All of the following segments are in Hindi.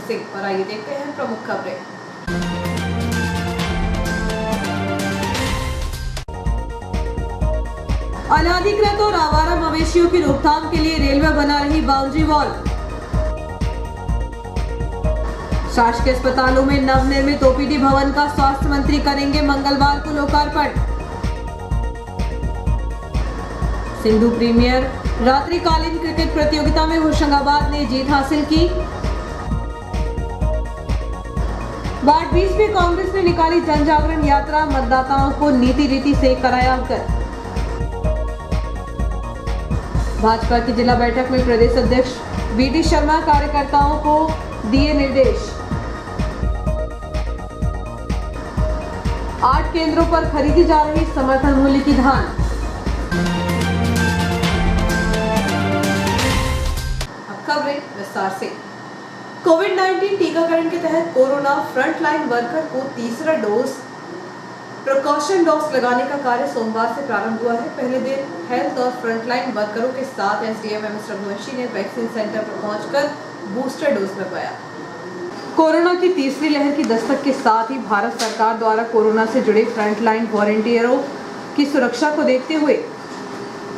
सिंह। और आइए देखते हैं प्रमुख खबरें। अनाधिकृत और आवारा मवेशियों की रोकथाम के लिए रेलवे बना रही बाउंड्री वॉल। शासकीय अस्पतालों में नवनिर्मित ओपीडी भवन का स्वास्थ्य मंत्री करेंगे मंगलवार को लोकार्पण। सिंधु प्रीमियर रात्रिकालीन क्रिकेट प्रतियोगिता में होशंगाबाद ने जीत हासिल की। वार्ड 20 में कांग्रेस ने निकाली जन जागरण यात्रा, मतदाताओं को नीति रीति से कराया अवगत। भाजपा की जिला बैठक में प्रदेश अध्यक्ष वीडी शर्मा कार्यकर्ताओं को दिए निर्देश। 8 केंद्रों पर खरीदी जा रही समर्थन मूल्य की धान। खबरें विस्तार से। कोविड-19 टीकाकरण के तहत कोरोना फ्रंटलाइन वर्कर को तीसरा डोज प्रिकॉशन डोज लगाने का कार्य सोमवार से प्रारंभ हुआ है। पहले दिन हेल्थ और फ्रंटलाइन वर्करों के साथ एसडीएम एमएस रघुवंशी ने वैक्सीन सेंटर पर पहुंचकर बूस्टर डोज लगवाया। कोरोना की तीसरी लहर की दस्तक के साथ ही भारत सरकार द्वारा कोरोना से जुड़े फ्रंटलाइन वॉलंटियरों की सुरक्षा को देखते हुए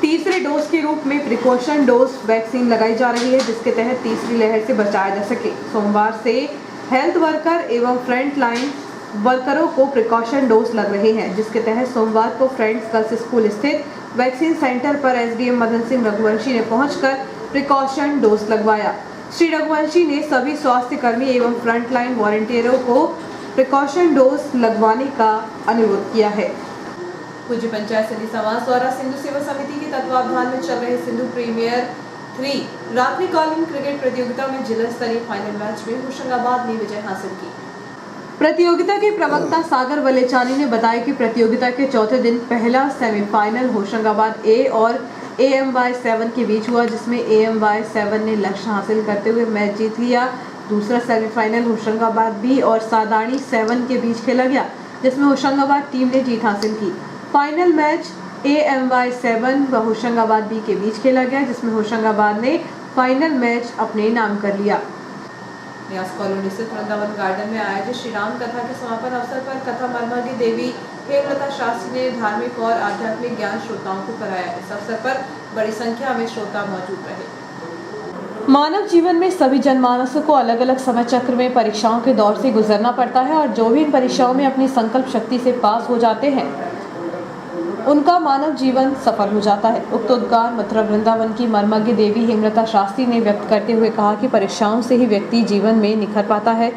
तीसरे डोज के रूप में प्रिकॉशन डोज वैक्सीन लगाई जा रही है, जिसके तहत तीसरी लहर से बचाया जा सके। सोमवार से हेल्थ वर्कर एवं फ्रंट लाइन वर्करों को प्रिकॉशन डोज लग रहे हैं, जिसके तहत सोमवार को फ्रेंड्स गर्ल्स स्कूल स्थित वैक्सीन सेंटर पर एसडीएम मदन सिंह रघुवंशी ने पहुंचकर प्रिकॉशन डोज लगवाया। श्री रघुवंशी ने सभी स्वास्थ्य कर्मी एवं फ्रंट लाइन वॉलंटियरों को प्रिकॉशन डोज लगवाने का अनुरोध किया है। पूज्य पंचायत समिति समाज द्वारा सिंधु सेवा समिति के तत्वावधान में चल रहे सिंधु प्रीमियर 3 रात्रिकालीन क्रिकेट प्रतियोगिता में जिला स्तरीय फाइनल मैच में होशंगाबाद ने विजय हासिल की। प्रतियोगिता के प्रवक्ता सागर वलेचानी ने बताया कि प्रतियोगिता के चौथे दिन पहला सेमीफाइनल होशंगाबाद ए और AMY7 के बीच हुआ, जिसमें AMY7 ने लक्ष्य हासिल करते हुए मैच जीत लिया। दूसरा सेमीफाइनल होशंगाबाद बी और सादानी 7 के बीच खेला गया, जिसमें होशंगाबाद टीम ने जीत हासिल की। फाइनल मैच AMY7 व होशंगाबाद बी के बीच खेला गया, जिसमें होशंगाबाद ने फाइनल मैच अपने नाम कर लिया। न्यास कॉलोनी स्थित वृंदावन गार्डन में आयोजित श्री राम कथा के समापन अवसर पर कथा मर्मांगी देवी हेमलता शास्त्री ने धार्मिक और आध्यात्मिक ज्ञान श्रोताओं को कराया। इस अवसर पर बड़ी संख्या में श्रोता मौजूद रहे। मानव जीवन में सभी जनमानसों को अलग अलग समय चक्र में परीक्षाओं के दौर से गुजरना पड़ता है, और जो भी इन परीक्षाओं में अपनी संकल्प शक्ति से पास हो जाते हैं उनका मानव जीवन सफल हो जाता है। उक्त उद्गार मथुरा वृंदावन की मर्मज्ञ देवी हेमलता शास्त्री ने व्यक्त करते हुए कहा कि परीक्षाओं से ही व्यक्ति जीवन में निखर पाता है।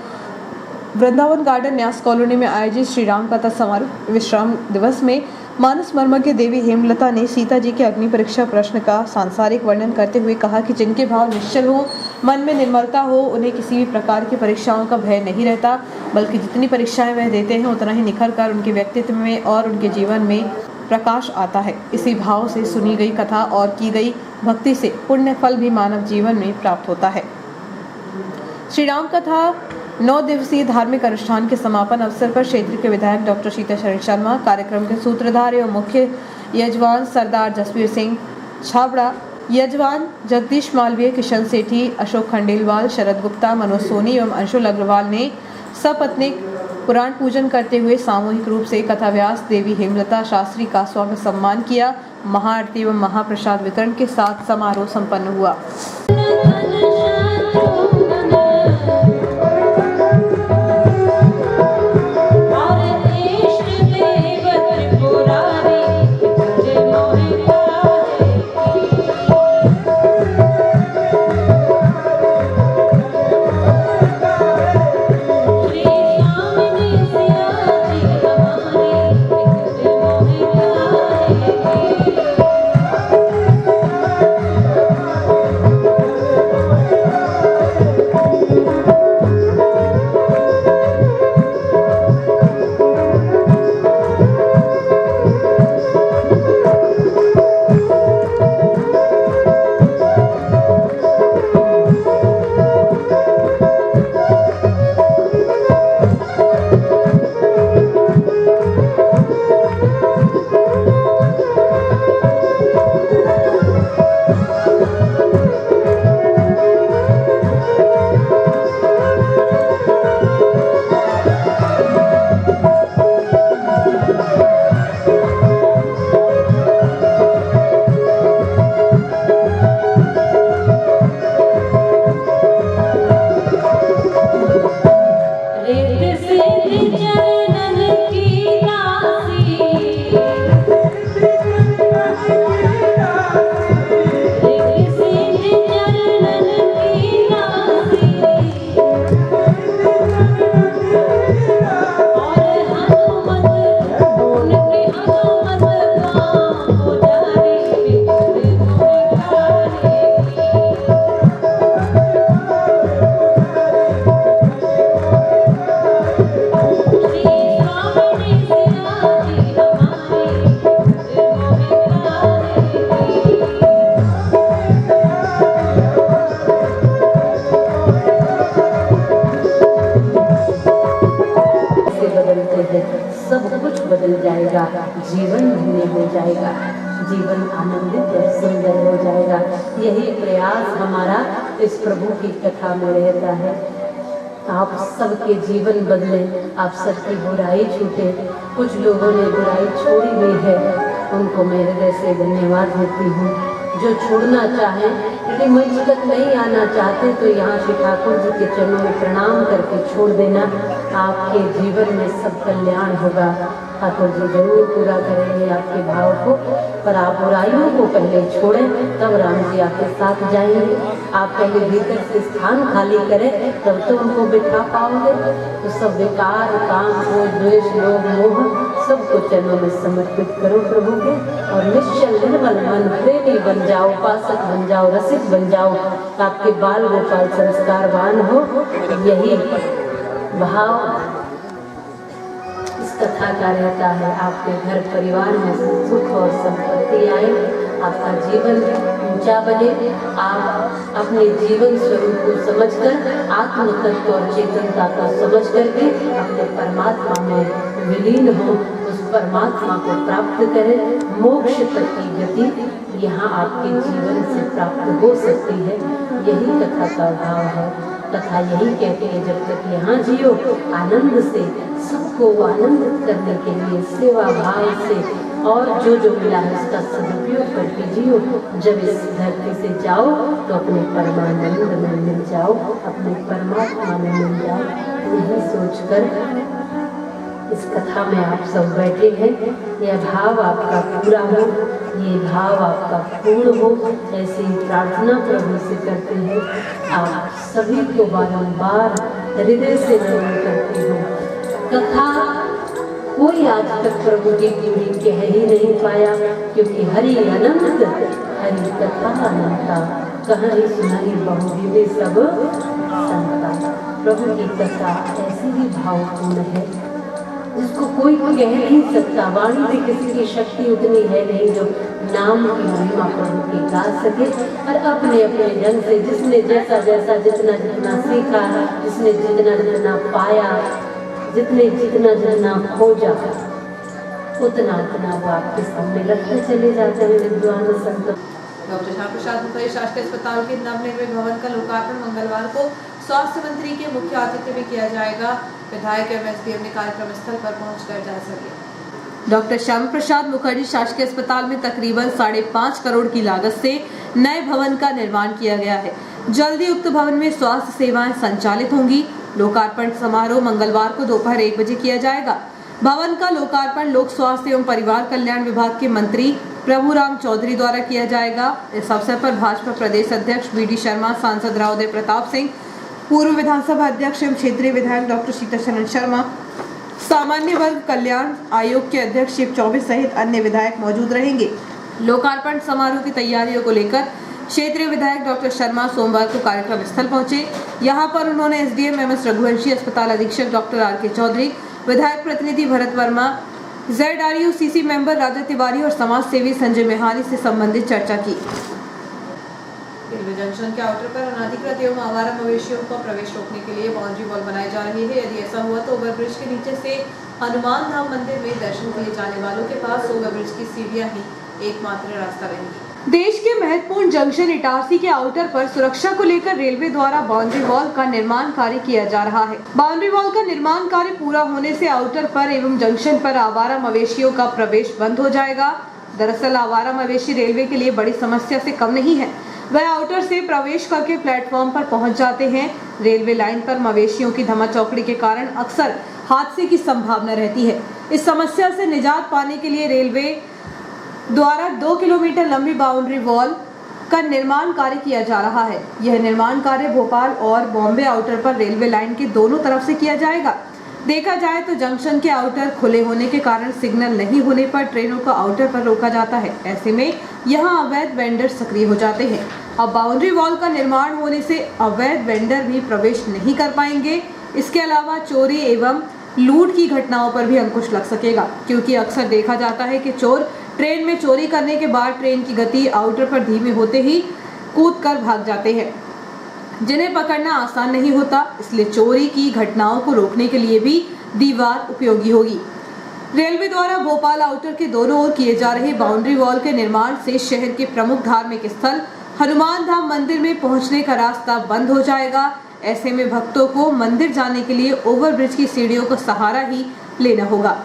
वृंदावन गार्डन न्यास कॉलोनी में आयोजित श्री राम कथा समारोह विश्राम दिवस में मानस मर्मज्ञ देवी हेमलता ने सीता जी के अग्नि परीक्षा प्रश्न का सांसारिक वर्णन करते हुए कहा कि जिनके भाव निश्चल हो, मन में निर्मलता हो, उन्हें किसी भी प्रकार की परीक्षाओं का भय नहीं रहता, बल्कि जितनी परीक्षाएं वह देते हैं उतना ही निखर कर उनके व्यक्तित्व में और उनके जीवन में प्रकाश आता है। इसी भाव से सुनी गई कथा और की गई भक्ति से पुण्य फल भी मानव जीवन में प्राप्त होता है। श्री राम कथा 9 दिवसीय धार्मिक अनुष्ठान के समापन अवसर पर क्षेत्र के विधायक डॉक्टर सीताशरण शर्मा, कार्यक्रम के सूत्रधार एवं मुख्य यजमान सरदार जसवीर सिंह छाबड़ा, यजमान जगदीश मालवीय, किशन सेठी, अशोक खंडेलवाल, शरद गुप्ता, मनोज सोनी एवं अंशुल अग्रवाल ने सपत्नीक पुराण पूजन करते हुए सामूहिक रूप से कथाव्यास देवी हेमलता शास्त्री का स्वागत सम्मान किया। महाआरती एवं महाप्रसाद वितरण के साथ समारोह संपन्न हुआ। जीवन धन्य हो जाएगा, जीवन आनंदित और सुंदर हो जाएगा। यही प्रयास हमारा इस प्रभु की कथा में रहता है। आप सबके जीवन बदले, आप सबकी बुराई छूटे। कुछ लोगों ने बुराई छोड़ी हुई है, उनको मैं हृदय से धन्यवाद देती हूँ। जो छोड़ना चाहे यदि मंच तक नहीं आना चाहते तो यहाँ श्री ठाकुर जी के चरणों में प्रणाम करके छोड़ देना, आपके जीवन में सब कल्याण होगा। ठाकुर जी जरूर पूरा करेंगे आपके भाव को, पर आप बुराइयों को पहले छोड़ें, तब राम जी आपके साथ जाएंगे। आप पहले भीतर से स्थान खाली करें, तब तो उनको बिठा पाओगे। तो सब विकार, काम, क्रोध, द्वेष, लोभ, मोह सबको चरणों में समर्पित करो प्रभु के, और निश्चल निर्मल मन प्रेमी बन जाओ, उपासक बन जाओ, रसिक बन जाओ, आपके बाल गोपाल संस्कारवान हो। यही भाव इस कथा का रहता है। आपके घर परिवार में सुख और संपत्ति आए, आपका जीवन ऊंचा बने, आप अपने जीवन स्वरूप को समझकर, आत्म तत्व और चेतनता को समझ करके अपने परमात्मा में विलीन हो, उस परमात्मा को प्राप्त करें। मोक्ष तक की गति यहाँ आपके जीवन से प्राप्त हो सकती है। यही कथा का भाव है। कथा यही कहती है, जब तक यहाँ जियो आनंद से, सबको आनंदित करने के लिए सेवा भाव से, और जो मिला है उसका सदुपयोग करके जियो। जब इस धरती से जाओ तो अपने परमानंद में मिल जाओ, अपने परमात्मा में मिल जाओ। यही सोचकर इस कथा में आप सब बैठे हैं। यह भाव आपका पूरा हो, ये भाव आपका पूर्ण हो, ऐसी प्रार्थना प्रभु से करते हैं। आप सभी को बारंबार हृदय से नमन करती हूँ। कथा कोई आज तक प्रभु की पूरी कह ही नहीं पाया, क्योंकि हरि अनंत, हरि कथा अनंता, कहानी सुनाई बहुविधि सब संता। प्रभु की कथा ऐसी ही भावपूर्ण है जिसको कोई कह नहीं सकता। वाणी में किसी की शक्ति उतनी है नहीं जो नाम की महिमा प्रभु की गा सके। पर अपने अपने ढंग से जिसने जैसा जैसा जितना जितना सीखा, जिसने जितना जितना पाया, जितने जितना जितना खोजा, उतना उतना वो आपके सामने रखते चले जाते हैं विद्वान संत। डॉक्टर श्याम प्रसाद मुखर्जी शासकीय अस्पताल के नवनिर्मित भवन का लोकार्पण मंगलवार को स्वास्थ्य मंत्री के मुख्य आतिथ्य में किया जाएगा। विधायक एवं एसडीएम ने कार्यक्रम स्थल पर पहुंचकर जायजा लिया। डॉक्टर श्याम प्रसाद मुखर्जी शासकीय अस्पताल में तकरीबन 5.5 करोड़ की लागत से नए भवन का निर्माण किया गया है। जल्दी उक्त भवन में स्वास्थ्य सेवाएं संचालित होंगी। लोकार्पण समारोह मंगलवार को दोपहर 1 बजे किया जाएगा। भवन का लोकार्पण लोक स्वास्थ्य एवं परिवार कल्याण विभाग के मंत्री प्रभुराम चौधरी द्वारा किया जाएगा। इस अवसर पर भाजपा प्रदेश अध्यक्ष बीडी शर्मा, सांसद रावउदय प्रताप सिंह, पूर्व विधानसभा अध्यक्ष एवं क्षेत्रीय विधायक डॉक्टर शीतल शर्मा, सामान्य वर्ग कल्याण आयोग के अध्यक्ष शिव चौबे सहित अन्य विधायक मौजूद रहेंगे। लोकार्पण समारोह की तैयारियों को लेकर क्षेत्रीय विधायक डॉक्टर शर्मा सोमवार को कार्यक्रम स्थल पहुंचे। यहां पर उन्होंने एसडीएम एमएस रघुवंशी, अस्पताल अधीक्षक डॉक्टर आर.के. चौधरी, विधायक प्रतिनिधि भरत वर्मा, ZRUCC मेंबर राजा तिवारी और समाज सेवी संजय मेहानी से संबंधित चर्चा की। रेलवे जंक्शन के आउटर पर अनाधिकृत एवं आवारा मवेशियों का प्रवेश रोकने के लिए बाउंड्री वॉल बनाई जा रही है। यदि ऐसा हुआ तो ओवरब्रिज के नीचे से हनुमान धाम मंदिर में दर्शन के लिए जाने वालों के पास ओवरब्रिज की सीढ़ियां ही एकमात्र रास्ता रहेंगी। देश के महत्वपूर्ण जंक्शन इटारसी के आउटर पर सुरक्षा को लेकर रेलवे द्वारा बाउंड्री वॉल का निर्माण कार्य किया जा रहा है। बाउंड्री वॉल का निर्माण कार्य पूरा होने से आउटर पर एवं जंक्शन पर आवारा मवेशियों का प्रवेश बंद हो जाएगा। दरअसल आवारा मवेशी रेलवे के लिए बड़ी समस्या से कम नहीं है। वह आउटर से प्रवेश करके प्लेटफॉर्म पर पहुंच जाते हैं। रेलवे लाइन पर मवेशियों की धमाचौकड़ी के कारण अक्सर हादसे की संभावना रहती है। इस समस्या से निजात पाने के लिए रेलवे द्वारा 2 किलोमीटर लंबी बाउंड्री वॉल का निर्माण कार्य किया जा रहा है। यह निर्माण कार्य भोपाल और बॉम्बे आउटर पर रेलवे लाइन के दोनों तरफ से किया जाएगा। देखा जाए तो जंक्शन के आउटर खुले होने के कारण सिग्नल नहीं होने पर ट्रेनों को आउटर पर रोका जाता है। ऐसे में यहां अवैध वेंडर सक्रिय हो जाते हैं। अब बाउंड्री वॉल का निर्माण होने से अवैध वेंडर भी प्रवेश नहीं कर पाएंगे। इसके अलावा चोरी एवं लूट की घटनाओं पर भी अंकुश लग सकेगा, क्योंकि अक्सर देखा जाता है कि चोर ट्रेन में चोरी करने के बाद ट्रेन की गति आउटर पर धीमे होते ही कूदकर भाग जाते हैं, जिन्हें पकड़ना आसान नहीं होता। इसलिए चोरी की घटनाओं को रोकने के लिए भी दीवार उपयोगी होगी। रेलवे द्वारा भोपाल आउटर के दोनों ओर किए जा रहे बाउंड्री वॉल के निर्माण से शहर के प्रमुख धार्मिक स्थल हनुमान धाम मंदिर में पहुंचने का रास्ता बंद हो जाएगा। ऐसे में भक्तों को मंदिर जाने के लिए ओवरब्रिज की सीढ़ियों का सहारा ही लेना होगा।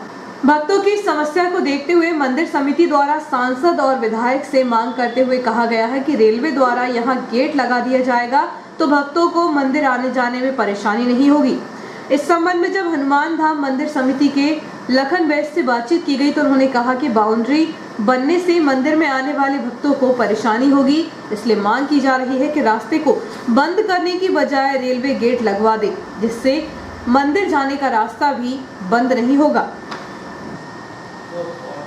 भक्तों की समस्या को देखते हुए मंदिर समिति द्वारा सांसद और विधायक से मांग करते हुए कहा गया है कि रेलवे द्वारा यहां गेट लगा दिया जाएगा तो भक्तों को मंदिर आने जाने में परेशानी नहीं होगी। इस संबंध में जब हनुमान धाम मंदिर समिति के लखन वैश्य से बातचीत की गई तो उन्होंने कहा कि बाउंड्री बनने से मंदिर में आने वाले भक्तों को परेशानी होगी, इसलिए मांग की जा रही है कि रास्ते को बंद करने की बजाय रेलवे गेट लगवा दे, जिससे मंदिर जाने का रास्ता भी बंद नहीं होगा।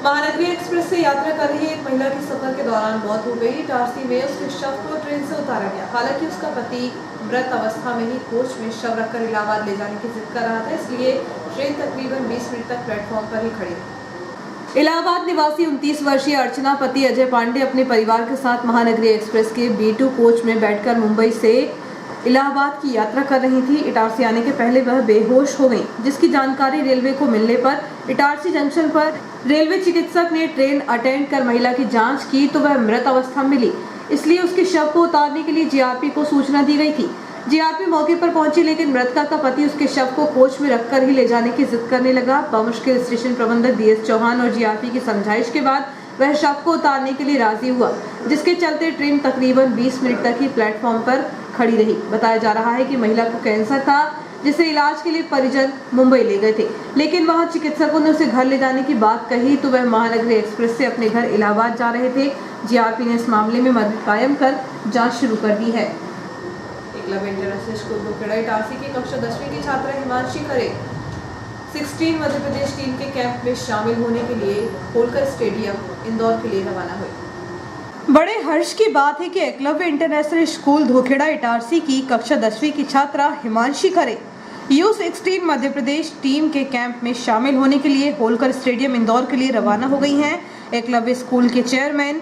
महानगरी एक्सप्रेस से यात्रा कर रही एक महिला की सफर के दौरान मौत हो गई। इटारसी में उसके शव को ट्रेन से उतारा गया। हालांकि उसका पति मृत अवस्था में ही कोच में शव रखकर इलाहाबाद ले जाने की जिद कर रहा था, इसलिए ट्रेन तकरीबन 20 मिनट तक प्लेटफॉर्म पर ही खड़ी रही। इलाहाबाद निवासी 29 वर्षीय अर्चना पति अजय पांडे अपने परिवार के साथ महानगरी एक्सप्रेस के B2 कोच में बैठकर मुंबई से इलाहाबाद की यात्रा कर रही थी। इटारसी आने के पहले वह बेहोश हो गई, जिसकी जानकारी रेलवे को मिलने पर इटारसी जंक्शन पर रेलवे चिकित्सक ने ट्रेन अटेंड कर महिला की जांच की तो वह मृत अवस्था में मिली, इसलिए उसके शव को उतारने के लिए जीआरपी को सूचना दी गई थी। जीआरपी मौके पर पहुंची, लेकिन मृतका का पति उसके शव को कोच में रखकर ही ले जाने की जिद करने लगा। बमुश्किल स्टेशन प्रबंधक DS चौहान और जीआरपी की समझाइश के बाद वह शव को उतारने के लिए राजी हुआ, जिसके चलते ट्रेन तकरीबन 20 मिनट तक ही प्लेटफॉर्म पर खड़ी रही। बताया जा रहा है कि महिला को कैंसर था, जिसे इलाज के लिए परिजन मुंबई ले गए थे, लेकिन वहां चिकित्सकों ने उसे घर ले जाने की बात कही तो वह महानगरी एक्सप्रेस से अपने घर इलाहाबाद जा रहे थे। जीआरपी ने इस मामले में मदद कायम कर जांच शुरू कर दी है। एकलव्य इंटरनेशनल स्कूल धोखेड़ा इटारसी की कक्षा 10वीं की छात्रा हिमांशी खरे 16 मध्य प्रदेश टीम के कैंप में शामिल होने के लिए होलकर स्टेडियम इंदौर के लिए रवाना हुई। बड़े हर्ष की बात है कि एकलव्य इंटरनेशनल स्कूल धोखेड़ा इटारसी की कक्षा 10वीं की छात्रा हिमांशी खरे U16 मध्य प्रदेश टीम के कैंप में शामिल होने के लिए होलकर स्टेडियम इंदौर के लिए रवाना हो गई हैं। एकलव्य स्कूल के चेयरमैन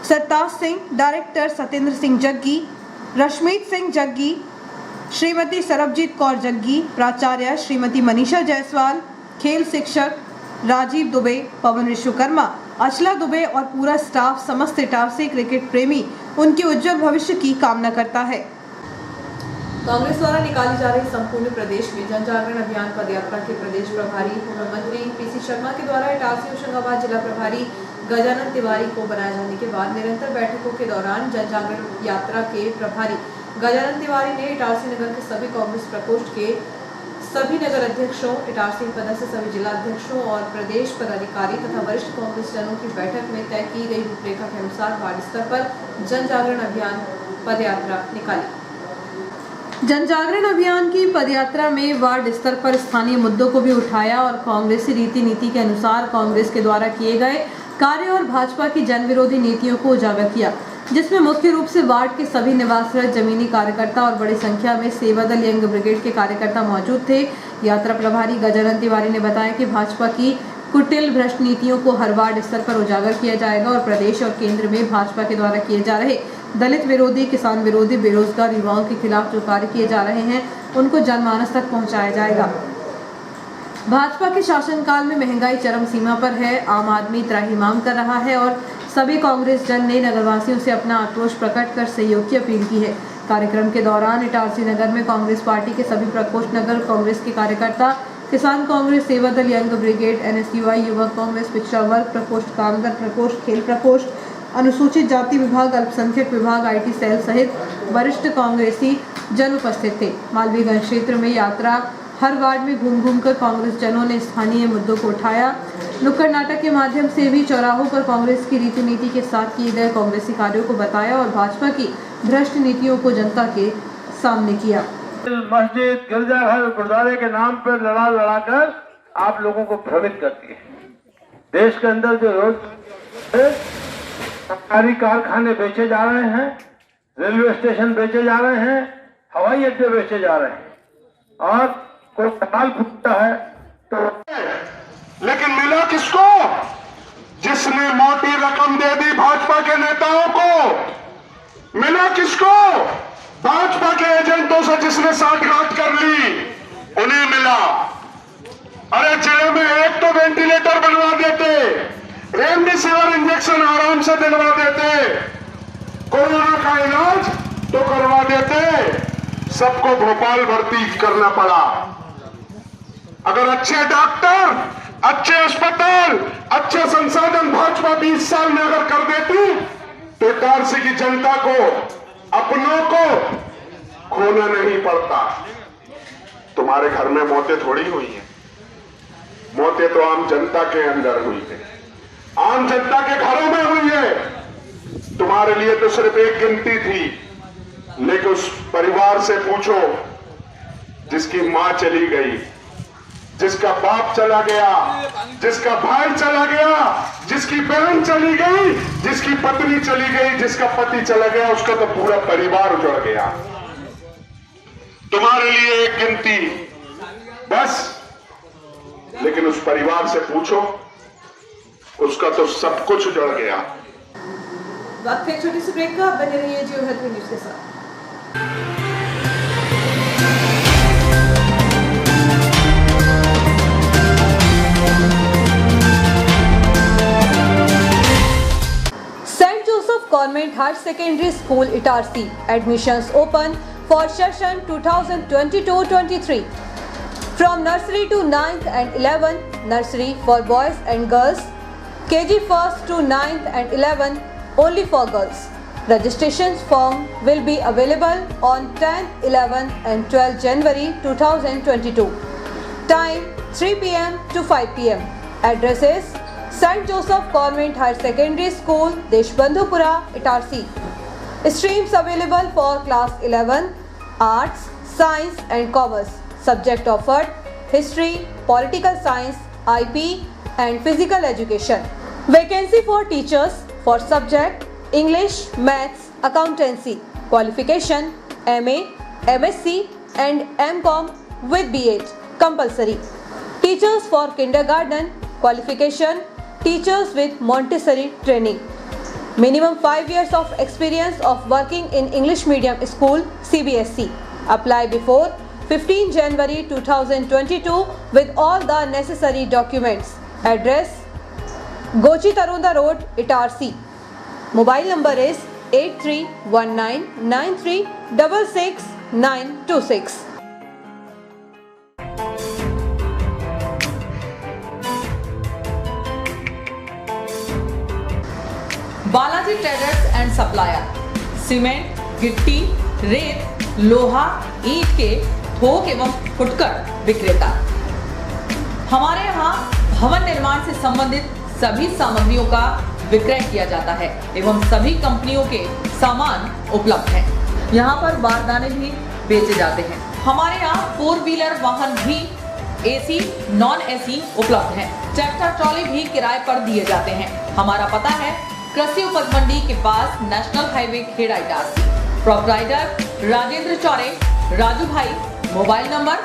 सरताज सिंह, डायरेक्टर सत्येंद्र सिंह जग्गी, रश्मीत सिंह जग्गी, श्रीमती सरबजीत कौर जग्गी, प्राचार्य श्रीमती मनीषा जायसवाल, खेल शिक्षक राजीव दुबे, पवन विश्वकर्मा, अचला दुबे और पूरा स्टाफ समस्त इटारसी क्रिकेट प्रेमी उनके उज्जवल भविष्य की कामना करता है। कांग्रेस द्वारा निकाली जा रही संपूर्ण प्रदेश में जन जागरण अभियान पदयात्रा के प्रदेश प्रभारी पूर्व मंत्री PC शर्मा के द्वारा इटारसी होशंगाबाद जिला प्रभारी गजानन तिवारी को बनाए जाने के बाद निरंतर बैठकों के दौरान जन जागरण यात्रा के प्रभारी गजानन तिवारी ने इटारसी नगर के सभी कांग्रेस प्रकोष्ठ के सभी नगर अध्यक्षों, इटारसी सदस्य सभी जिला अध्यक्षों और प्रदेश पदाधिकारी तथा वरिष्ठ कांग्रेस जनों की बैठक में तय की गई रूपरेखा के अनुसार वार्ड स्तर पर जन जागरण अभियान पदयात्रा निकाली। जन जागरण अभियान की पदयात्रा में वार्ड स्तर पर स्थानीय मुद्दों को भी उठाया और कांग्रेसी रीति नीति के अनुसार कांग्रेस के द्वारा किए गए कार्य और भाजपा की जन विरोधी नीतियों को उजागर किया, जिसमें मुख्य रूप से वार्ड के सभी निवासरत जमीनी कार्यकर्ता और बड़ी संख्या में सेवा दल यंग ब्रिगेड के कार्यकर्ता मौजूद थे। यात्रा प्रभारी गजानन तिवारी ने बताया कि भाजपा की कुटिल भ्रष्ट नीतियों को हर वार्ड स्तर पर उजागर किया जाएगा और प्रदेश और केंद्र में भाजपा के द्वारा किए जा रहे दलित विरोधी, किसान विरोधी, बेरोजगार युवाओं के खिलाफ जो कार्य किए जा रहे हैं उनको जनमानस तक पहुँचाया जाएगा। भाजपा के शासनकाल में महंगाई चरम सीमा पर है, आम आदमी त्राहिमाम कर रहा है और सभी कांग्रेस जन ने नगरवासियों से अपना आक्रोश प्रकट कर सहयोग की अपील की है। कार्यक्रम के दौरान इटारसी नगर में कांग्रेस पार्टी के सभी प्रकोष्ठ नगर कांग्रेस के कार्यकर्ता, किसान कांग्रेस, सेवा दल यंग ब्रिगेड, NSUI, युवक कांग्रेस, पिछड़ा वर्ग प्रकोष्ठ, कामगार प्रकोष्ठ, खेल प्रकोष्ठ, अनुसूचित जाति विभाग, अल्पसंख्यक विभाग, IT सेल सहित वरिष्ठ कांग्रेसी जन उपस्थित थे। मालवीयगंज क्षेत्र में यात्रा हर वार्ड में घूम घूम कर कांग्रेस जनों ने स्थानीय मुद्दों को उठाया। नुक्कड़ नाटक के माध्यम से भी चौराहों पर कांग्रेस की रीति नीति के साथ किए गए कांग्रेसी कार्यों को बताया और भाजपा की भ्रष्ट नीतियों को जनता के सामने किया। मस्जिद, गिरजाघर, गुरुद्वारे के नाम पर लड़ाकर आप लोगों को भ्रमित करती है। देश के अंदर जो रोज सरकारी कारखाने बेचे जा रहे हैं, रेलवे स्टेशन बेचे जा रहे हैं, हवाई अड्डे बेचे जा रहे हैं और कोई सवाल पूछता है तो लेकिन मिला किसको? जिसने मोटी रकम दे दी भाजपा के नेताओं को। मिला किसको? भाजपा के एजेंटों से जिसने साठगांठ कर ली, उन्हें मिला। अरे जिले में एक तो को वेंटिलेटर बनवा देते, रेमडेसिविर इंजेक्शन आराम से दिलवा देते, कोरोना का इलाज तो करवा देते, सबको भोपाल भर्ती करना पड़ा। अगर अच्छे डॉक्टर, अच्छे अस्पताल, अच्छे संसाधन भाजपा 20 साल में अगर कर देती तो इटारसी की जनता को, अपनों को खोना नहीं पड़ता। तुम्हारे घर में मौतें थोड़ी हुई हैं, मौतें तो आम जनता के अंदर हुई है, आम जनता के घरों में हुई है। तुम्हारे लिए तो सिर्फ एक गिनती थी, लेकिन उस परिवार से पूछो जिसकी मां चली गई, जिसका बाप चला गया, जिसका भाई चला गया, जिसकी बहन चली गई, जिसकी पत्नी चली गई, जिसका पति चला गया, उसका तो पूरा परिवार उजड़ गया। तुम्हारे लिए एक गिनती बस, लेकिन उस परिवार से पूछो, उसका तो सब कुछ उजड़ गया। वक्त है छोटी सी ब्रेक का, बने रहिए जियो हेल्थ न्यूज के साथ। St. Joseph Convent Higher Secondary School, Itarsi. Admissions open for session 2022-23. From nursery to 9th and 11th, nursery for boys and girls, KG 1st to 9th and 11th only for girls. Registration form will be available on 10th, 11th and 12th January 2022. Time 3 p.m. to 5 p.m. Address is St. Joseph Convent Higher Secondary School, Deshbandhupura, Itarsi. Streams available for class 11, Arts, Science and Commerce. Subject offered: History, Political Science, IP and Physical Education. Vacancy for teachers for subject English, Maths, Accountancy. Qualification: MA, MSc and MCom with B.Ed. Compulsory. Teachers for kindergarten. Qualification: teachers with Montessori training. Minimum 5 years of experience of working in English medium school, CBSE. Apply before 15 January 2022 with all the necessary documents. Address: Gochi Tarunda Road, Itarsi. Mobile number is 831993666926. Balaji traders and supplier cement, गिट्टी, रेत, लोहा, ईंट के थोक एवं फुटकर विक्रेता। हमारे यहाँ भवन निर्माण से संबंधित सभी सामग्रियों का विक्रय किया जाता है एवं सभी कंपनियों के सामान उपलब्ध हैं। यहाँ पर बारदाने भी बेचे जाते हैं। हमारे यहाँ 4 व्हीलर वाहन भी AC, नॉन AC उपलब्ध हैं। ट्रैक्टर ट्रॉली भी किराए पर दिए जाते हैं। हमारा पता है कृषि उपज मंडी के पास, national highway Kheda, Itarsi. Proprietor Rajendra Chaure, Raju भाई। Mobile number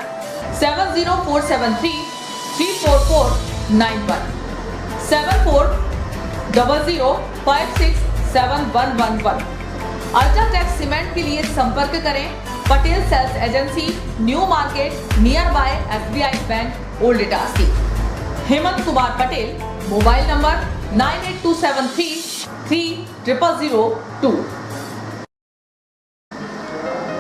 7047334491 7400567111। अल्ट्राटेक सीमेंट के लिए संपर्क करें Patel sales agency, new market, nearby SBI bank, old Itarsi. Hemant Kumar Patel. Mobile number 9827330002।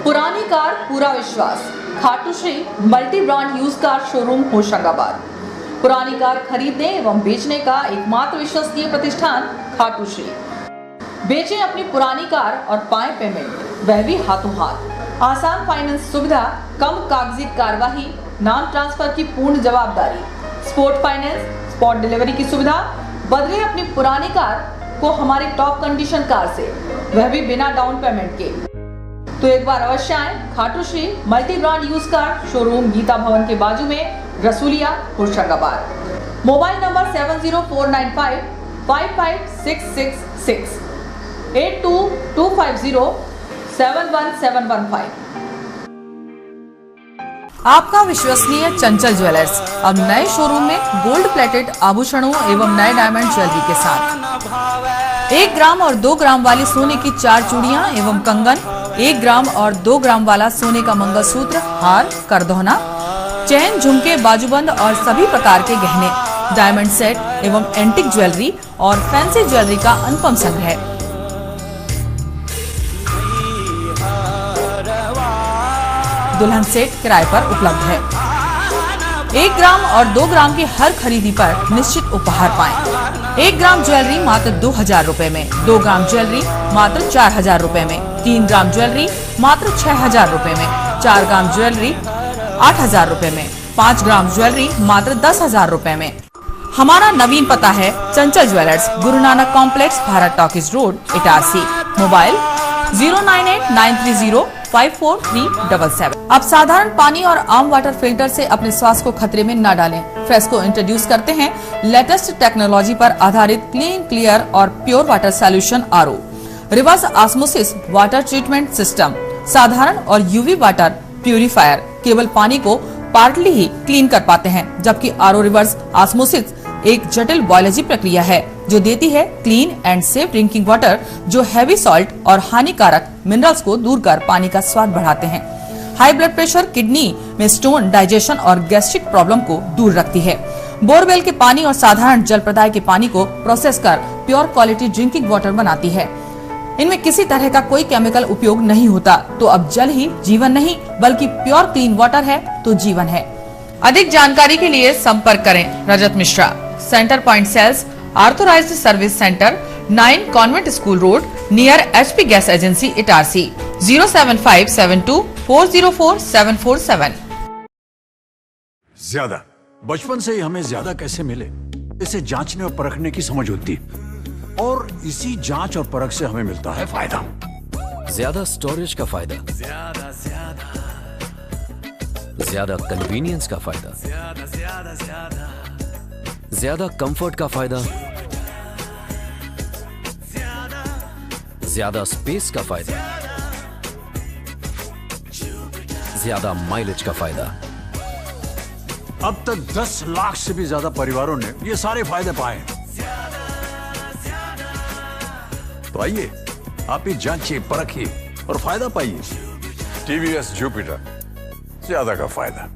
पुरानी कार पूरा विश्वास, Khatu Shri multi brand use car showroom, Hoshangabad. पुरानी कार खरीदने एवं बेचने का एकमात्र विश्वसनीय प्रतिष्ठान खाटू श्री। बेचें अपनी पुरानी कार और पाएं पेमेंट, वह भी हाथों हाथ। आसान फाइनेंस सुविधा, कम कागजी कार्यवाही, नाम ट्रांसफर की पूर्ण जवाबदारी, स्पोर्ट फाइनेंस, स्पॉट डिलीवरी की सुविधा। बदले अपनी पुरानी कार को हमारी टॉप कंडीशन कार से, वह भी बिना डाउन पेमेंट के। तो एक बार अवश्य आए Khatu Shri multi brand use car showroom, Gita Bhawan के बाजू में, रसूलिया, होशंगाबाद। Mobile number 7049555666 8225071715। आपका विश्वसनीय चंचल ज्वेलर्स अब नए शोरूम में गोल्ड प्लेटेड आभूषणों एवं नए डायमंड ज्वेलरी के साथ 1 ग्राम और 2 ग्राम वाली सोने की 4 चूड़ियां एवं कंगन, 1 ग्राम और 2 ग्राम वाला सोने का मंगलसूत्र, हार, करदौना, चैन, झुमके, बाजूबंद और सभी प्रकार के गहने, डायमंड सेट एवं एंटिक ज्वेलरी और फैंसी ज्वेलरी का अनुपम संग्रह। दुल्हन सेट किराए पर उपलब्ध है। 1 ग्राम और 2 ग्राम की हर खरीदी पर निश्चित उपहार पाएं। 1 ग्राम ज्वेलरी मात्र 2000 रुपए में, 2 ग्राम ज्वेलरी मात्र 4000 रुपए में, 3 ग्राम ज्वेलरी मात्र 6000 रुपए में, 4 ग्राम ज्वेलरी 8000 रुपए में, 5 ग्राम ज्वेलरी मात्र 10,000 रुपए में। हमारा नवीन पता है चंचल jewellers, Guru Nanak complex, Bharat talkies road, Itarsi. Mobile 09893054377। अब साधारण पानी और आम वाटर फिल्टर से अपने स्वास्थ्य को खतरे में न डालें। फ्रेस्को इंट्रोड्यूस करते हैं लेटेस्ट टेक्नोलॉजी पर आधारित क्लीन, क्लियर और pure water solution RO, reverse osmosis water treatment system, साधारण और यूवी वाटर प्यूरिफायर केवल पानी को पार्टली ही क्लीन कर पाते हैं, जबकि आरओ रिवर्स ऑस्मोसिस एक जटिल बायोलॉजी प्रक्रिया है जो देती है clean and safe drinking water, जो हैवी सॉल्ट और हानिकारक मिनरल्स को दूर कर पानी का स्वाद बढ़ाते हैं। हाई ब्लड प्रेशर, किडनी में स्टोन, डाइजेशन और गैस्ट्रिक प्रॉब्लम को दूर रखती है। बोरवेल के पानी और साधारण जल प्रदाय के पानी को प्रोसेस कर प्योर क्वालिटी ड्रिंकिंग वाटर बनाती है। इनमें किसी तरह का कोई केमिकल उपयोग नहीं होता, तो अब जल ही जीवन नहीं बल्कि प्योर क्लीन वाटर है तो जीवन है। अधिक जानकारी के लिए संपर्क करें Rajat Mishra, centre point sales, authorised service centre, 9 convent school road, near HP gas agency, Itarsi. 07572404747। ज्यादा बचपन से ही हमें ज्यादा कैसे मिले, इसे जांचने और परखने की समझ होती है, और इसी जांच और परख से हमें मिलता है फायदा। ज्यादा स्टोरेज का फायदा, ज्यादा कन्वीनियंस का फायदा, ज्यादा कंफर्ट का फायदा, ज्यादा स्पेस का फायदा, ज्यादा माइलेज का फायदा। अब तक 10 लाख से भी ज्यादा परिवारों ने ये सारे फायदे पाए हैं। तो आइए आप ही जांचिए, परखिए और फायदा पाइए। TVS जुपिटर, ज्यादा का फायदा।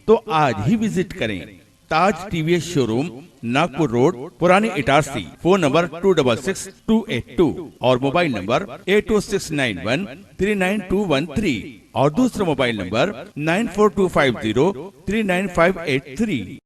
तो आज ही विजिट करें ताज TVS शोरूम, नागपुर रोड, पुरानी इटारसी। फोन नंबर 266282 और मोबाइल नंबर 82691392113 और दूसरा मोबाइल नंबर 9425039583।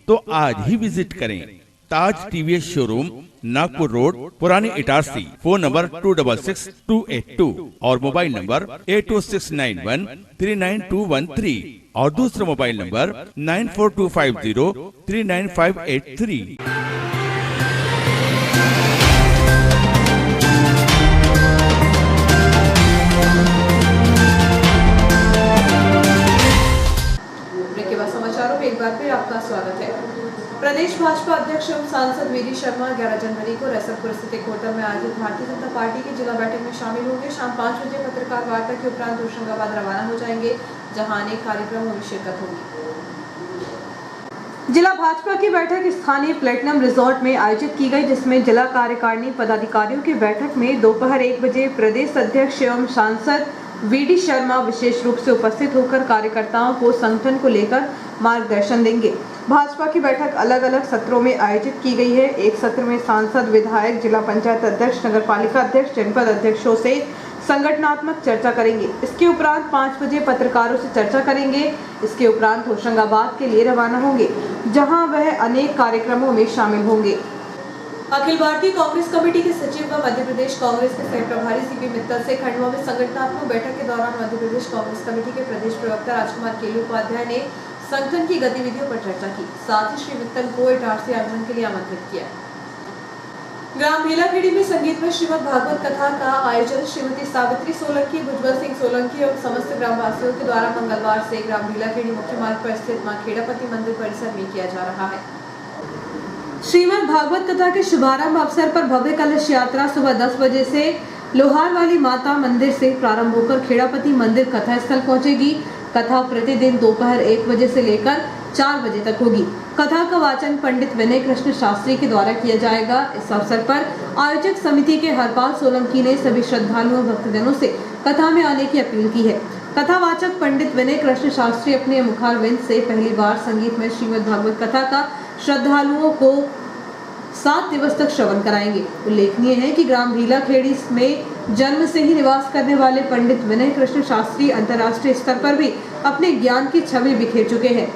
तो आज ही विजिट करें ताज TVS शोरूम, नागपुर रोड, पुरानी इटारसी। फोन नंबर 266282 और मोबाइल नंबर 82691392113 और दूसरा मोबाइल नंबर 9425039583। समाचारों में एक बार फिर आपका स्वागत है। प्रदेश भाजपा अध्यक्ष एवं सांसद वीडी शर्मा 11 जनवरी को रैसलपुर स्थित एक होटल में आयोजित भारतीय जनता पार्टी की जिला बैठक में शामिल होंगे। शाम 5 बजे पत्रकार वार्ता के उपरांत होशंगाबाद रवाना हो जाएंगे, जहां अनेक कार्यक्रमों में शिरकत होगी। जिला भाजपा की बैठक स्थानीय प्लेटिनम रिजॉर्ट में आयोजित की गई, जिसमें जिला कार्यकारिणी पदाधिकारियों की बैठक में दोपहर 1 बजे प्रदेश अध्यक्ष एवं सांसद वीडी शर्मा विशेष रूप से उपस्थित होकर कार्यकर्ताओं को संगठन को लेकर मार्गदर्शन देंगे। भाजपा की बैठक अलग अलग सत्रों में आयोजित की गई है। एक सत्र में सांसद, विधायक, जिला पंचायत अध्यक्ष, नगर पालिका अध्यक्ष, जनपद अध्यक्षों से संगठनात्मक चर्चा करेंगे। इसके उपरांत 5 बजे पत्रकारों से चर्चा करेंगे। इसके उपरांत होशंगाबाद के लिए रवाना होंगे, जहां वह अनेक कार्यक्रमों में शामिल होंगे। अखिल भारतीय कांग्रेस कमेटी के सचिव व मध्य प्रदेश कांग्रेस के सह प्रभारी CP मित्तल से खंडवा में संगठनात्मक बैठक के दौरान मध्य प्रदेश कांग्रेस कमेटी के प्रदेश प्रवक्ता राजकुमार केलू उपाध्याय ने संगठन की गतिविधियों पर चर्चा की। साथ ही श्री मित्तल को इटारसी आगमन के लिए आमंत्रित किया। ग्राम भीलाखेड़ी में संगीत में श्रीमद् भागवत कथा का आयोजन श्रीमती सावित्री सोलंकी, भुजबल सिंह सोलंकी और समस्त ग्रामवासियों के द्वारा मंगलवार से ग्राम भीलाखेड़ी मुख्य मार्ग पर स्थित मां खेड़ापति मंदिर परिसर में किया जा रहा है। श्रीमद् भागवत कथा के शुभारंभ अवसर पर भव्य कलश यात्रा सुबह 10 बजे से लोहार वाली माता मंदिर से प्रारंभ होकर खेड़ापति मंदिर कथा स्थल पहुंचेगी। कथा प्रतिदिन दोपहर 1 बजे से लेकर 4 बजे तक होगी। कथा का वाचन पंडित विनय कृष्ण शास्त्री के द्वारा किया जाएगा। इस अवसर पर आयोजक समिति के हरपाल सोलंकी ने सभी श्रद्धालुओं भक्तजनों से कथा में आने की अपील की है। कथावाचक पंडित विनय कृष्ण शास्त्री अपने मुखारविंद से पहली बार संगीत में श्रीमद् भागवत कथा का श्रद्धालुओं को 7 दिवस तक श्रवण कराएंगे। उल्लेखनीय है कि ग्राम भीलाखेड़ी में जन्म से ही निवास करने वाले पंडित विनय कृष्ण शास्त्री अंतर्राष्ट्रीय स्तर पर भी अपने ज्ञान की छवि बिखेर चुके हैं।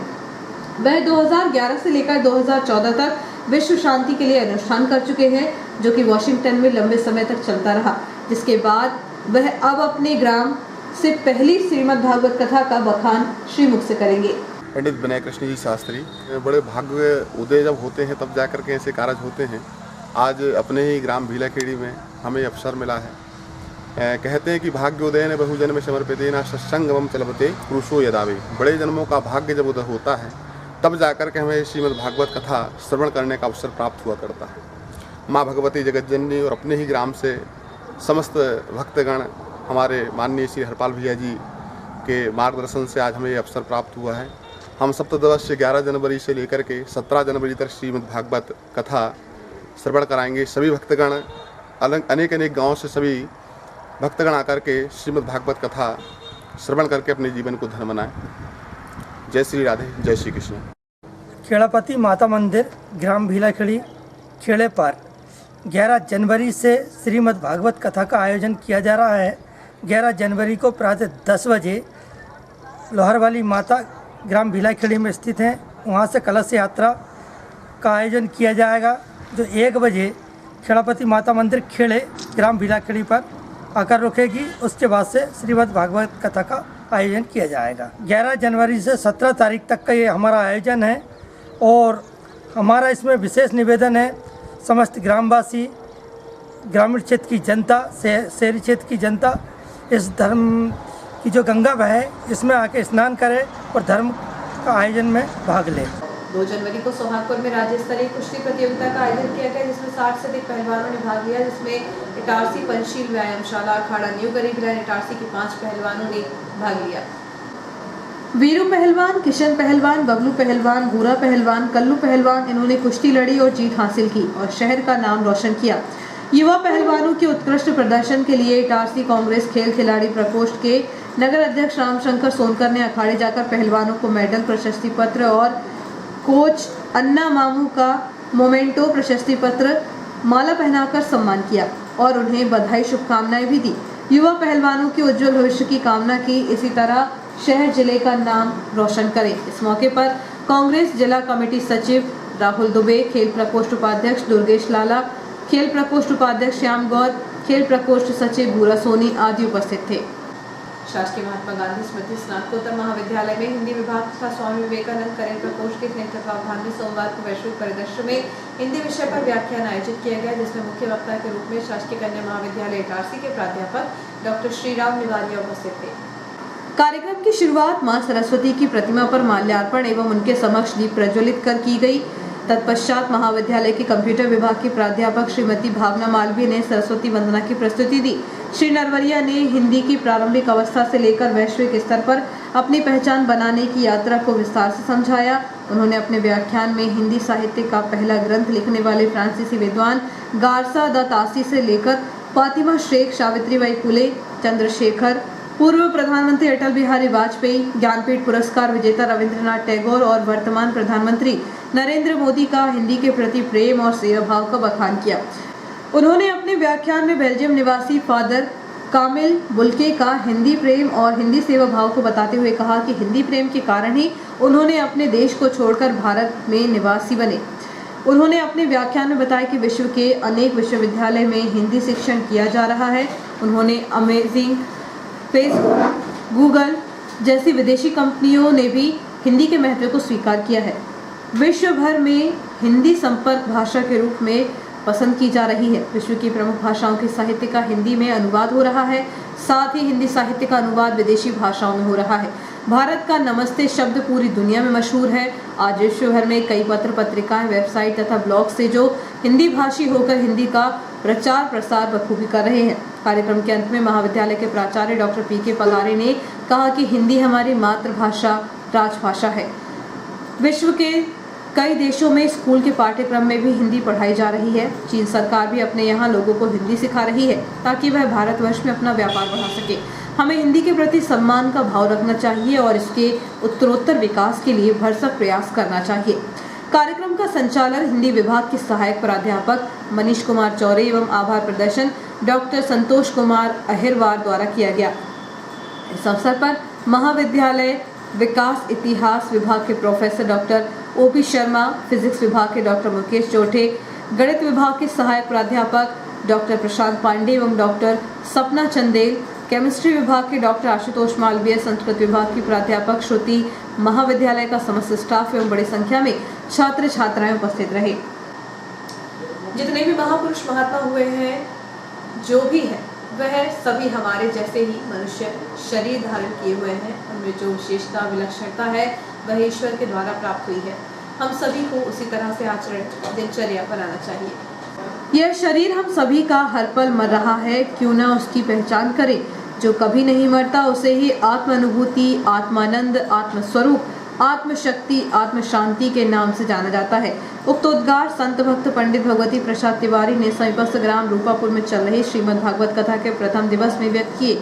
वह 2011 से लेकर 2014 तक विश्व शांति के लिए अनुष्ठान कर चुके हैं, जो कि वॉशिंगटन में लंबे समय तक चलता रहा, जिसके बाद वह अब अपने ग्राम से पहली श्रीमद् भागवत कथा का बखान श्रीमुख से करेंगे। पंडित विनय कृष्ण जी शास्त्री बड़े भाग्य उदय जब होते हैं तब जाकर के ऐसे कार्य होते हैं। आज अपने ही ग्राम भीलाखेड़ी में हमें अवसर मिला है। कहते हैं कि भाग्य उदय ने बहुजन में समर्पित ना सत्संगम चलबते पुरुषो यदावे। बड़े जन्मों का भाग्य जब उदय होता है तब जाकर के हमें श्रीमद् भागवत कथा श्रवण करने का अवसर प्राप्त हुआ करता है। माँ भगवती जगतजननी और अपने ही ग्राम से समस्त भक्तगण हमारे माननीय श्री हरपाल भैया जी के मार्गदर्शन से आज हमें ये अवसर प्राप्त हुआ है। हम सप्तदिवसीय 11 जनवरी से लेकर के 17 जनवरी तक श्रीमद् भागवत कथा श्रवण कराएंगे। सभी भक्तगण अनेक गांवों से सभी भक्तगण आकर के श्रीमद् भागवत कथा श्रवण करके अपने जीवन को धन्य बनाएं। जय श्री राधे, जय श्री कृष्ण। खेड़ापति माता मंदिर ग्राम भीलाखेड़ी खेड़े पर 11 जनवरी से श्रीमद् भागवत कथा का आयोजन किया जा रहा है। 11 जनवरी को प्रातः 10 बजे लोहार वाली माता ग्राम भीलाखेड़ी में स्थित हैं, वहाँ से कलश यात्रा का आयोजन किया जाएगा, जो 1 बजे खेड़ापति माता मंदिर खेड़े ग्राम भीलाखेड़ी पर आकर रुकेगी। उसके बाद से श्रीमद् भागवत कथा का आयोजन किया जाएगा। 11 जनवरी से 17 तारीख तक का ये हमारा आयोजन है और हमारा इसमें विशेष निवेदन है समस्त ग्रामवासी, ग्रामीण क्षेत्र की जनता, शहरी क्षेत्र की जनता इस धर्म की जो गंगा बहे इसमें आके स्नान करे और धर्म का आयोजन में भाग ले। 2 जनवरी को सोहागपुर में राज्य स्तरीय कुश्ती प्रतियोगिता का आयोजन किया गया, जिसमें 60 से अधिक पहलवानों ने भाग लिया, जिसमें इटारसी पंचशील व्यायामशाला अखाड़ा न्यू गरीबगंज इटारसी के 5 पहलवानों ने भाग लिया। वीरू पहलवान, किशन पहलवान, बबलू पहलवान, भूरा पहलवान, कल्लू पहलवान, इन्होंने कुश्ती लड़ी और जीत हासिल की और शहर का नाम रोशन किया। युवा पहलवानों के उत्कृष्ट प्रदर्शन के लिए इटारसी कांग्रेस खेल खिलाड़ी प्रकोष्ठ के नगर अध्यक्ष रामशंकर सोनकर ने अखाड़े जाकर पहलवानों को मेडल, प्रशस्ति पत्र और कोच अन्ना मामू का मोमेंटो प्रशस्ति पत्र माला पहनाकर सम्मान किया और उन्हें बधाई शुभकामनाएं भी दी। युवा पहलवानों के उज्जवल भविष्य की कामना की, इसी तरह शहर जिले का नाम रोशन करें। इस मौके पर कांग्रेस जिला कमेटी सचिव राहुल दुबे, खेल प्रकोष्ठ उपाध्यक्ष दुर्गेश लाला, खेल प्रकोष्ठ उपाध्यक्ष श्याम गौर, खेल प्रकोष्ठ सचिव भूरा सोनी आदि उपस्थित थे। शासकीय महात्मा गांधी स्मृति स्नातकोत्तर महाविद्यालय में हिंदी विभाग तथा स्वामी विवेकानंद करेल प्रकोष्ठ के संयुक्त तत्वावधान में सोमवार को वैश्विक परिदृश्य में हिंदी विषय पर व्याख्यान आयोजित किया गया, जिसमें मुख्य वक्ता के रूप में शासकीय कन्या महाविद्यालय इटारसी के प्राध्यापक डॉक्टर श्रीराम निवारिया उपस्थित थे। कार्यक्रम की शुरुआत मां सरस्वती की प्रतिमा पर माल्यार्पण एवं उनके समक्ष दीप प्रज्वलित कर की गई। तत्पश्चात महाविद्यालय के कंप्यूटर विभाग की प्राध्यापक श्रीमती भावना मालवीय ने सरस्वती वंदना की प्रस्तुति दी। श्री नरवरिया ने हिंदी की प्रारंभिक अवस्था से लेकर वैश्विक स्तर पर अपनी पहचान बनाने की यात्रा को विस्तार से समझाया। उन्होंने अपने व्याख्यान में हिंदी साहित्य का पहला ग्रंथ लिखने वाले फ्रांसीसी विद्वान गारसा द तासी से लेकर फातिमा शेख, सावित्रीबाई फुले, चंद्रशेखर, पूर्व प्रधानमंत्री अटल बिहारी वाजपेयी, ज्ञानपीठ पुरस्कार विजेता रविंद्रनाथ टैगोर और वर्तमान प्रधानमंत्री नरेंद्र मोदी का हिंदी के प्रति प्रेम और सेवा भाव का बखान किया। उन्होंने अपने व्याख्यान में बेल्जियम निवासी फादर कामिल बुल्के का हिंदी प्रेम और हिंदी सेवा भाव को बताते हुए कहा कि हिंदी प्रेम के कारण ही उन्होंने अपने देश को छोड़कर भारत में निवासी बने। उन्होंने अपने व्याख्यान में बताया कि विश्व के अनेक विश्वविद्यालय में हिंदी शिक्षण किया जा रहा है। उन्होंने अमेजिंग, फेसबुक, गूगल जैसी विदेशी कंपनियों ने भी हिंदी के महत्व को स्वीकार किया है। विश्व भर में हिंदी संपर्क भाषा के रूप में पसंद की जा रही है। विश्व की प्रमुख भाषाओं के साहित्य का हिंदी में अनुवाद हो रहा है, साथ ही हिंदी साहित्य का अनुवाद विदेशी भाषाओं में हो रहा है। भारत का नमस्ते शब्द पूरी दुनिया में मशहूर है। आज विश्व भर में कई पत्र पत्रिकाएं, वेबसाइट तथा ब्लॉग से जो हिंदी भाषी होकर हिंदी का प्रचार प्रसार बखूबी कर रहे हैं। कार्यक्रम के अंत में महाविद्यालय के प्राचार्य डॉक्टर पी.के. पगारे ने कहा कि हिंदी हमारी मातृभाषा, राजभाषा है। विश्व के कई देशों में स्कूल के पाठ्यक्रम में भी हिंदी पढ़ाई जा रही है। चीन सरकार भी अपने यहाँ लोगों को हिंदी सिखा रही है ताकि वह भारतवर्ष में अपना व्यापार बढ़ा सके। हमें हिंदी के प्रति सम्मान का भाव रखना चाहिए और इसके उत्तरोत्तर विकास के लिए भरसक प्रयास करना चाहिए। कार्यक्रम का संचालन हिंदी विभाग के सहायक प्राध्यापक मनीष कुमार चौरे एवं आभार प्रदर्शन डॉक्टर संतोष कुमार अहिरवार द्वारा किया गया। इस अवसर पर महाविद्यालय विकास इतिहास विभाग के professor doctor OP. Sharma, physics विभाग के डॉक्टर मुकेश जोठे, गणित विभाग के सहायक प्राध्यापक डॉक्टर प्रशांत पांडे एवं डॉक्टर सपना चंदेल, केमिस्ट्री विभाग के डॉक्टर आशुतोष मालवीय, संस्कृत विभाग की प्राध्यापक श्रुति, महाविद्यालय का समस्त स्टाफ एवं बड़ी संख्या में छात्र छात्राएं उपस्थित रहे। जितने भी महापुरुष महात्मा हुए हैं, जो भी है, वह सभी हमारे जैसे ही मनुष्य शरीर धारण किए हुए हैं। उनमें जो विशेषता विलक्षणता है वह ईश्वर के द्वारा प्राप्त हुई है। हम सभी को उसी तरह से आचरण दिनचर्या बनाना चाहिए। यह शरीर हम सभी का हर पल मर रहा है, क्यों न उसकी पहचान करें। जो कभी नहीं मरता उसे ही आत्म अनुभूति, आत्मानंद, आत्मस्वरूप, आत्मशक्ति, आत्म शांति के नाम से जाना जाता है। उक्त उद्गार संत भक्त पंडित भगवती प्रसाद तिवारी ने समीपस्थ ग्राम रूपापुर में चल रही श्रीमद् भागवत कथा के प्रथम दिवस में व्यक्त किए।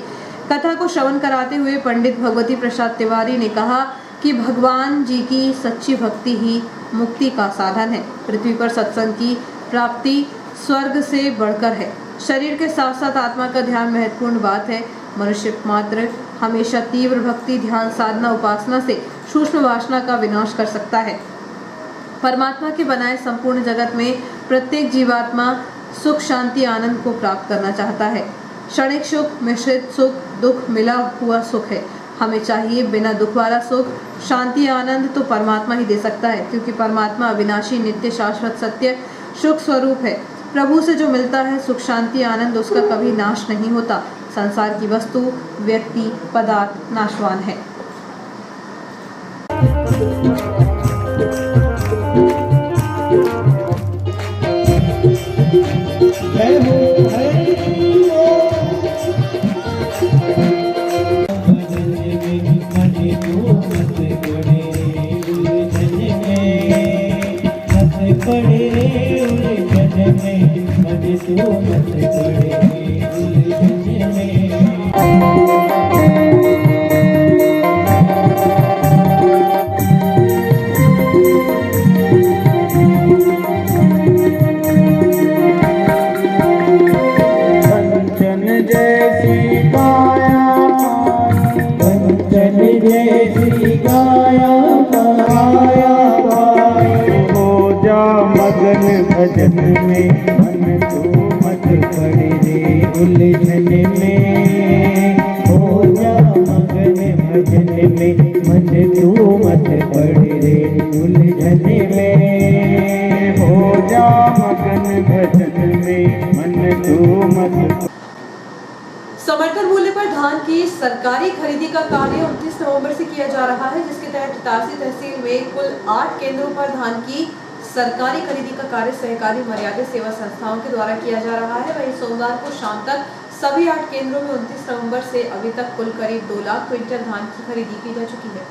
कथा को श्रवण कराते हुए पंडित भगवती प्रसाद तिवारी ने कहा कि भगवान जी की सच्ची भक्ति ही मुक्ति का साधन है। पृथ्वी पर सत्संग की प्राप्ति स्वर्ग से बढ़कर है। शरीर के साथ साथ आत्मा का ध्यान महत्वपूर्ण बात है। मनुष्य मात्र हमेशा तीव्र भक्ति, ध्यान, साधना, उपासना से सूक्ष्म वासना का विनाश कर सकता है। परमात्मा के बनाए संपूर्ण जगत में प्रत्येक जीवात्मा सुख, शांति, आनंद को प्राप्त करना चाहता है। क्षणिक सुख, मिश्रित सुख, दुख मिला हुआ सुख है। हमें चाहिए बिना दुख वाला सुख, शांति, आनंद तो परमात्मा ही दे सकता है, क्योंकि परमात्मा अविनाशी, नित्य, शाश्वत, सत्य, सुख स्वरूप है। प्रभु से जो मिलता है सुख, शांति, आनंद, उसका कभी नाश नहीं होता। संसार की वस्तु, व्यक्ति, पदार्थ नाशवान है। भजन में मन तू मत पड़े रे उलझन में, हो जा मगन भजन में मन तू मत पड़े रे उलझन में, हो जा मगन भजन में मन तू मत। समर्थन मूल्य पर धान की सरकारी खरीदी का कार्य 29 नवंबर से किया जा रहा है, जिसके तहत इटारसी तहसील में कुल 8 केंद्रों पर धान की सरकारी खरीदी का कार्य सहकारी मर्यादित सेवा संस्थाओं के द्वारा किया जा रहा है। वहीं सोमवार को शाम तक सभी 8 केंद्रों में 29 नवंबर से अभी तक कुल करीब 2 लाख क्विंटल धान की खरीदी की जा चुकी है।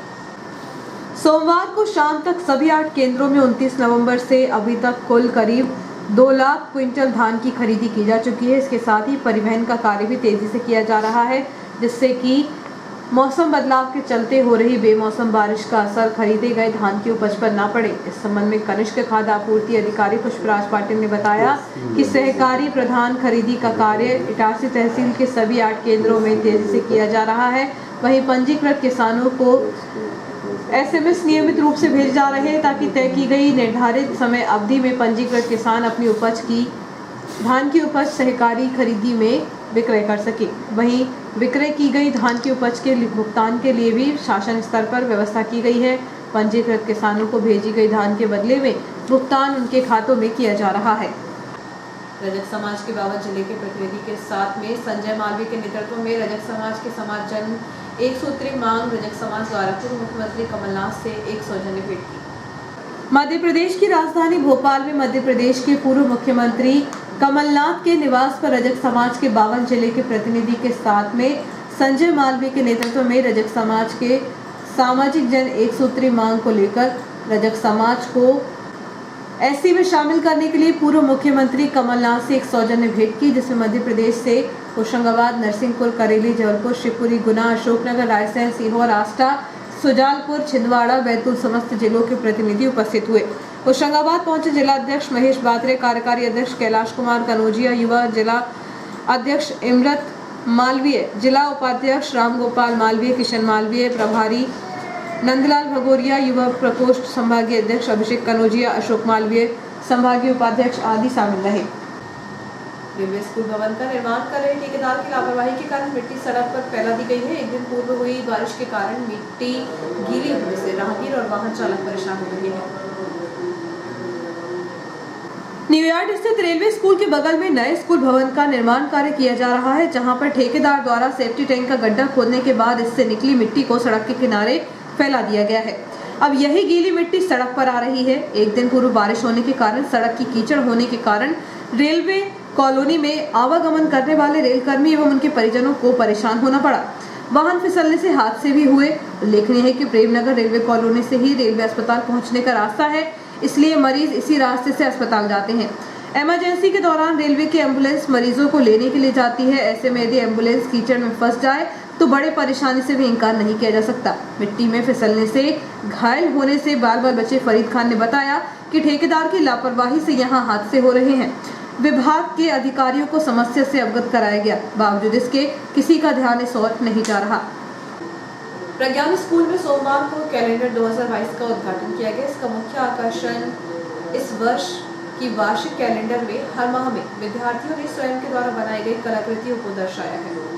सोमवार को शाम तक सभी 8 केंद्रों में 29 नवंबर से अभी तक कुल करीब 2 लाख क्विंटल धान की खरीदी की जा चुकी है। इसके साथ ही परिवहन का कार्य भी तेजी से किया जा रहा है, जिससे कि मौसम बदलाव के चलते हो रही बेमौसम बारिश का असर खरीदे गए धान की उपज पर न पड़े। इस संबंध में कनिष्क खाद्य आपूर्ति अधिकारी पुष्पराज पाटिल ने बताया कि सहकारी प्रधान खरीदी का कार्य इटारसी तहसील के सभी 8 केंद्रों में तेजी से किया जा रहा है। वहीं पंजीकृत किसानों को SMS नियमित रूप से भेजे जा रहे हैं, ताकि तय की गई निर्धारित समय अवधि में पंजीकृत किसान अपनी उपज की धान की उपज सहकारी खरीदी में विक्रय कर सके। वहीं विक्रय की गई धान की उपज के भुगतान के लिए भी शासन स्तर पर व्यवस्था की गई है। पंजीकृत किसानों को भेजी गई धान के बदले में भुगतान उनके खातों में किया जा रहा है। रजक समाज के बाबा जिले के प्रतिनिधि के साथ में संजय मालवीय के नेतृत्व में रजक समाज के समाज जन एक सूत्री मांग रजक समाज द्वारा पूर्व मुख्यमंत्री कमलनाथ से एक सौजन्य भेंट की। मध्य प्रदेश की राजधानी भोपाल में मध्य प्रदेश के पूर्व मुख्यमंत्री कमलनाथ के निवास पर रजक समाज के 52 जिले के प्रतिनिधि के साथ में संजय मालवीय के नेतृत्व में रजक समाज के सामाजिक जन एक सूत्री मांग को लेकर रजक समाज को एससी में शामिल करने के लिए पूर्व मुख्यमंत्री कमलनाथ से एक सौजन्य भेंट की, जिसमें मध्य प्रदेश से होशंगाबाद, नरसिंहपुर, करेली, जबलपुर, शिवपुरी, गुना, अशोकनगर, रायसेन, सीहोर, आष्टा, सुजालपुर, छिंदवाड़ा, बैतूल समस्त जिलों के प्रतिनिधि उपस्थित हुए। होशंगाबाद पहुंचे जिलाध्यक्ष महेश बात्रे, कार्यकारी अध्यक्ष कैलाश कुमार कनौजिया, युवा जिला अध्यक्ष इमरत मालवीय, जिला उपाध्यक्ष रामगोपाल मालवीय, किशन मालवीय, प्रभारी नंदलाल भगोरिया, युवा प्रकोष्ठ संभागीय अध्यक्ष अभिषेक कनौजिया, अशोक मालवीय, संभागीय उपाध्यक्ष आदि शामिल रहे। रेलवे स्कूल भवन का निर्माण कर रहे ठेकेदार की लापरवाही के कारण मिट्टी सड़क पर फैला दी गई है। एक दिन पूर्व हुई बारिश के कारण मिट्टी गीली होने से राहगीर और वाहन चालक परेशान हो रहे हैं। न्यूयॉर्क स्थित रेलवे स्कूल के बगल में नए स्कूल भवन का निर्माण कार्य किया जा रहा है, जहां पर ठेकेदार द्वारा सेफ्टी टैंक का गड्ढा खोदने के बाद इससे निकली मिट्टी को सड़क के किनारे फैला दिया गया है। अब यही गीली मिट्टी सड़क पर आ रही है। एक दिन पूर्व बारिश होने के कारण सड़क की कीचड़ होने के कारण रेलवे कॉलोनी में आवागमन करने वाले रेलकर्मी एवं उनके परिजनों को परेशान होना पड़ा। वाहन फिसलने से हादसे भी हुए। उल्लेखनीय है कि प्रेमनगर रेलवे कॉलोनी से ही रेलवे अस्पताल पहुंचने का रास्ता है, इसलिए मरीज इसी रास्ते से अस्पताल जाते हैं। इमरजेंसी के दौरान रेलवे की एम्बुलेंस मरीजों को लेने के लिए जाती है। ऐसे में यदि एम्बुलेंस कीचड़ में फंस जाए तो बड़े परेशानी से भी इनकार नहीं किया जा सकता। मिट्टी में फिसलने से घायल होने से बाल-बाल बचे फरीद खान ने बताया कि ठेकेदार की लापरवाही से यहां हादसे हो रहे हैं। विभाग के अधिकारियों को समस्या से अवगत कराया गया, बावजूद इसके किसी का ध्यान इस ओर नहीं जा रहा। प्रज्ञान स्कूल में सोमवार को कैलेंडर 2022 का उद्घाटन किया गया। इसका मुख्य आकर्षण इस वर्ष की वार्षिक कैलेंडर में हर माह में विद्यार्थियों ने स्वयं के द्वारा बनाई गई कलाकृतियों को दर्शाया है।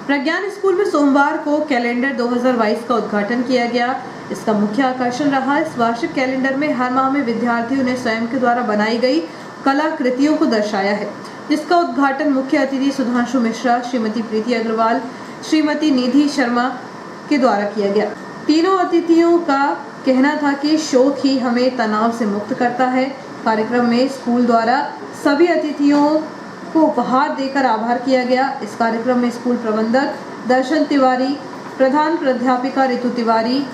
प्रज्ञान स्कूल में सोमवार को कैलेंडर 2022 का उद्घाटन किया गया। इसका मुख्य आकर्षण रहा इस वार्षिक कैलेंडर में हर माह में विद्यार्थियों ने स्वयं के द्वारा बनाई गई कलाकृतियों को दर्शाया है, जिसका उद्घाटन मुख्य अतिथि सुधांशु मिश्रा, श्रीमती प्रीति अग्रवाल, श्रीमती निधि शर्मा के द्वारा किया गया। तीनों अतिथियों का कहना था कि शौक ही हमें तनाव से मुक्त करता है। कार्यक्रम में स्कूल द्वारा सभी अतिथियों को उपहार देकर आभार किया गया। इस कार्यक्रम में स्कूल प्रबंधक दर्शन तिवारी, प्रधान प्राध्यापिका ऋतु तिवारी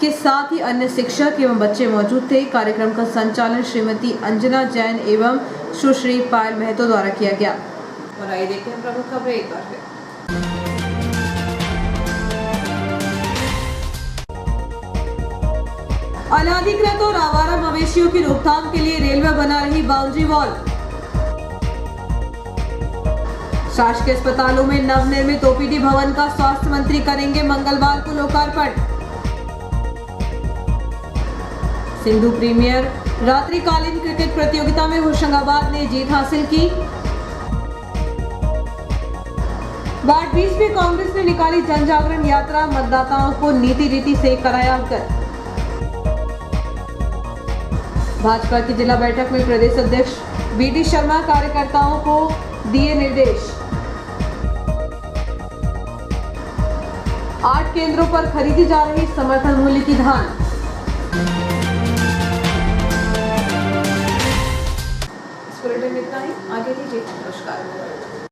के साथ ही अन्य शिक्षक एवं बच्चे मौजूद थे। कार्यक्रम का संचालन श्रीमती अंजना जैन एवं सुश्री पायल महतो द्वारा किया गया। और आइए देखते हैं प्रमुख खबरें एक बार फिर। अनाधिकृत और आवारा मवेशियों की रोकथाम के लिए रेलवे बना रही बाउंड्री वॉल। शासकीय अस्पतालों में नवनिर्मित ओपीडी भवन का स्वास्थ्य मंत्री करेंगे मंगलवार को लोकार्पण। सिंधु प्रीमियर रात्रिकालीन क्रिकेट प्रतियोगिता में होशंगाबाद ने जीत हासिल की। वार्ड 20 में कांग्रेस ने निकाली जन जागरण यात्रा, मतदाताओं को नीति रीति से कराया अवगत। भाजपा की जिला बैठक में प्रदेश अध्यक्ष बीडी शर्मा कार्यकर्ताओं को दिए निर्देश। 8 केंद्रों पर खरीदी जा रही समर्थन मूल्य की धान। इस बुलेटिन में इतना ही, आगे दीजिए, नमस्कार।